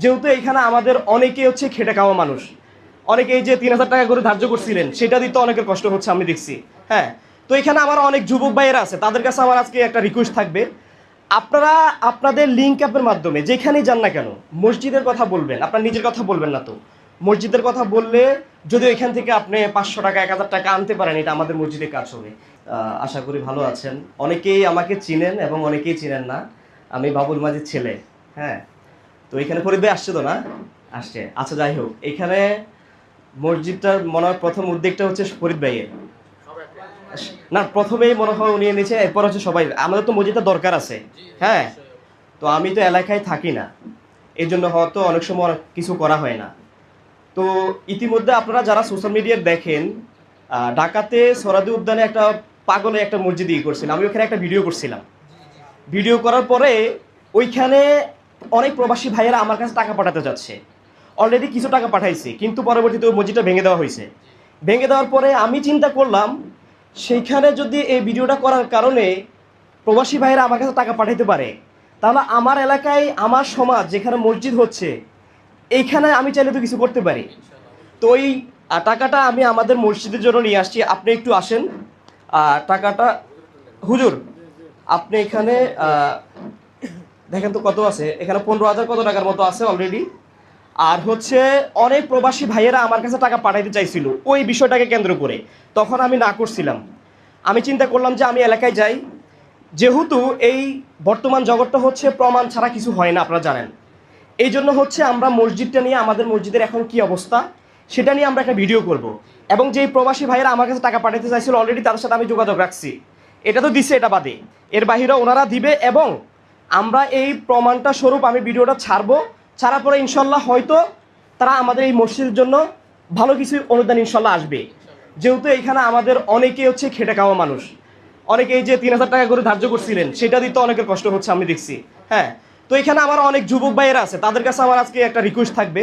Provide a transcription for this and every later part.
যেহেতু এখানে আমাদের অনেকে হচ্ছে খেটে খাওয়া মানুষ, অনেকে এই যে 3000 টাকা করে ধার্য করছিলেন সেটা দিতে অনেকের কষ্ট হচ্ছে আমি দেখছি। হ্যাঁ, তো এখানে আমার অনেক যুবক ভাইয়েরা আছে, তাদের কাছে আমার আজকে একটা রিকোয়েস্ট থাকবে, আপনারা আপনাদের লিঙ্ক অ্যাপের মাধ্যমে যেখানেই যান না কেন মসজিদের কথা বলবেন, আপনার নিজের কথা বলবেন না। তো মসজিদের কথা বললে যদি এখান থেকে আপনি 500 টাকা 1000 টাকা আনতে পারেন, এটা আমাদের মসজিদে কাজ হবে। আশা করি ভালো আছেন। অনেকেই আমাকে চিনেন এবং অনেকেই চিনেন না। আমি বাবুল মাজিদ ছেলে। হ্যাঁ, তো এখানে ফরিদ ভাই আসছে তো না? আসছে। আচ্ছা, যাই হোক, এখানে মসজিদটার মনে হয় প্রথম উদ্যোগটা হচ্ছে ফরিদ ভাইয়ের। না, প্রথমেই মনে হয় উনি এনেছে, এরপর হচ্ছে সবাই। আমাদের তো মসজিদটা দরকার আছে। হ্যাঁ, তো আমি তো এলাকায় থাকি না, এই জন্য হয়তো অনেক সময় অনেক কিছু করা হয় না। তো ইতিমধ্যে আপনারা যারা সোশ্যাল মিডিয়ায় দেখেন, ঢাকাতে সরাদি উদ্যানে একটা পাগলে একটা মসজিদ করছিলাম, আমি ওখানে একটা ভিডিও করছিলাম। ভিডিও করার পরে ওইখানে অনেক প্রবাসী ভাইয়েরা আমার কাছে টাকা পাঠাতে যাচ্ছে। অলরেডি কিছু টাকা পাঠাইছি, কিন্তু পরবর্তীতে ওই মসজিদটা ভেঙে দেওয়া হয়েছে। ভেঙে দেওয়ার পরে আমি চিন্তা করলাম, সেইখানে যদি এই ভিডিওটা করার কারণে প্রবাসী ভাইয়েরা আমার কাছে টাকা পাঠাইতে পারে, তাহলে আমার এলাকায় আমার সমাজ যেখানে মসজিদ হচ্ছে এইখানে আমি চাইলে তো কিছু করতে পারি। তো ওই টাকাটা আমি আমাদের মসজিদের জন্য নিয়ে আসছি। আপনি একটু আসেন। টাকাটা হুজুর, আপনি এখানে দেখেন তো কত আছে। এখানে 15,000 কত টাকার মতো আছে অলরেডি। আর হচ্ছে অনেক প্রবাসী ভাইয়েরা আমার কাছে টাকা পাঠাইতে চাইছিল ওই বিষয়টাকে কেন্দ্র করে, তখন আমি না করছিলাম। আমি চিন্তা করলাম যে আমি এলাকায় যাই, যেহেতু এই বর্তমান জগৎটা হচ্ছে প্রমাণ ছাড়া কিছু হয় না, আপনারা জানেন। এই জন্য হচ্ছে আমরা মসজিদটা নিয়ে, আমাদের মসজিদের এখন কি অবস্থা সেটা নিয়ে আমরা একটা ভিডিও করব। এবং যেই প্রবাসী ভাইয়েরা আমার কাছে টাকা পাঠাতে চাইছিল অলরেডি তাদের সাথে আমি যোগাযোগ রাখছি। এটা তো দিচ্ছে, এটা বাদে এর বাহিরে ওনারা দিবে, এবং আমরা এই প্রমাণটা স্বরূপ আমি ভিডিওটা ছাড়বো। ছাড়ার পরে ইনশাল্লাহ হয়তো তারা আমাদের এই মসজিদের জন্য ভালো কিছু অনুদান ইনশাল্লাহ আসবে। যেহেতু এখানে আমাদের অনেকে হচ্ছে খেটে খাওয়া মানুষ, অনেকে এই যে 3000 টাকা করে ধার্য করছিলেন সেটা দিতে অনেকের কষ্ট হচ্ছে আমি দেখছি। হ্যাঁ, তো এখানে আমার অনেক যুবক ভাইয়েরা আছে, তাদের কাছে আমার আজকে একটা রিকোয়েস্ট থাকবে,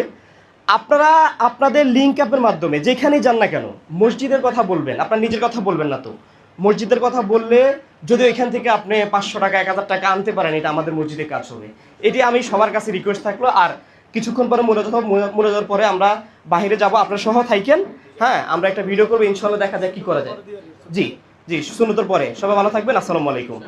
আপনারা আপনাদের লিঙ্ক অ্যাপের মাধ্যমে যেখানেই যান না কেন মসজিদের কথা বলবেন, আপনার নিজের কথা বলবেন না। তো মসজিদের কথা বললে যদি এখান থেকে আপনি 500 টাকা 1000 টাকা আনতে পারেন, এটা আমাদের মসজিদে কাজ হবে। এটি আমি সবার কাছে রিকোয়েস্ট থাকলো। আর কিছুক্ষণ পরে মনোযোগের পরে আমরা বাইরে যাব, আপনারা সহ থাকেন। হ্যাঁ, আমরা একটা ভিডিও করবো, ইনশাল্লাহ দেখা যায় কি করা যায়। জি জি, সুন্নতের পরে সবাই ভালো থাকবেন। আসসালামু আলাইকুম।